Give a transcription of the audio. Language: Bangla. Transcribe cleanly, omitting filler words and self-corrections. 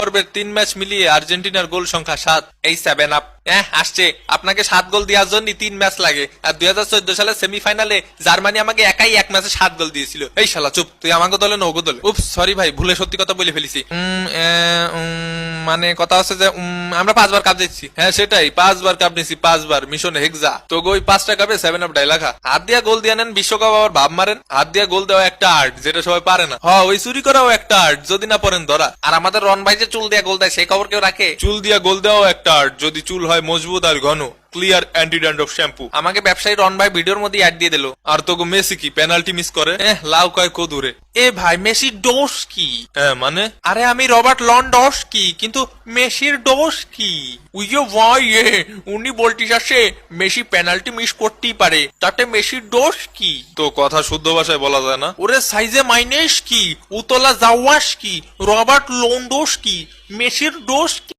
পর্বের 3 ম্যাচ মিলিয়ে আর্জেন্টিনার গোল সংখ্যা 7, এই 7 আপ। আসছে, আপনাকে 7 গোল দেওয়ার জন্য 3 ম্যাচ লাগে। আর 2014 সালে সেমিফাইনালে জার্মানি আমাকে একাই 1 ম্যাচে 7 গোল দিয়েছিল। এই শালা চুপ, তুই আমাকে দলে না ওগো দলে? উপস, সরি ভাই, ভুলে সত্যি কথা বলে ফেলেছি। মানে কথা হচ্ছে যে আমরা 5 বার কাপ জিতছি। হ্যাঁ সেটাই, 5 বার কাপ নিছি, 5 বার মিশন হেক্সা। তো ওই 5টা কাপে 7 আপ ডাইলাখা। হাত দিয়া গোল দিয়ে নেন, বিশ্বকাপ আবার ভাব মারেন। হাত দিয়া গোল দেওয়া একটা আর্ট, যেটা সবাই পারে না। ওই চুরি করাও একটা আর্ট, যদি না পড়েন ধরা। আর আমাদের রন ভাই যে চুল দিয়া গোল দেয়, সেই খবর কেউ রাখে? চুল দিয়া গোল দেওয়াও একটা আর্ট, যদি চুল হয় মজবুত আর ঘন। Clear anti dandruff shampoo. আমাকে ব্যবসায়ী রন ভাই ভিডিওর মধ্যে অ্যাড দিয়ে দিল। আর তোকে মেসি কি পেনাল্টি মিস করে? লাউ কয় কদুরে। এ ভাই, মেসির দোষ কি? মানে আরে আমি রবার্ট লন্ডস্কি, কিন্তু মেসির দোষ কি? উইও ভাই, উনি বলতিছে মেসি পেনাল্টি মিস করতেই পারে, তাতে মেসির দোষ কি? তো কথা শুদ্ধ ভাষায় বলা যায় না? ওরে সাইজে মাইনেস কি, উতলা জাওয়াস কি, রবার্ট লন্ডস্কি, মেসির দোষ কি?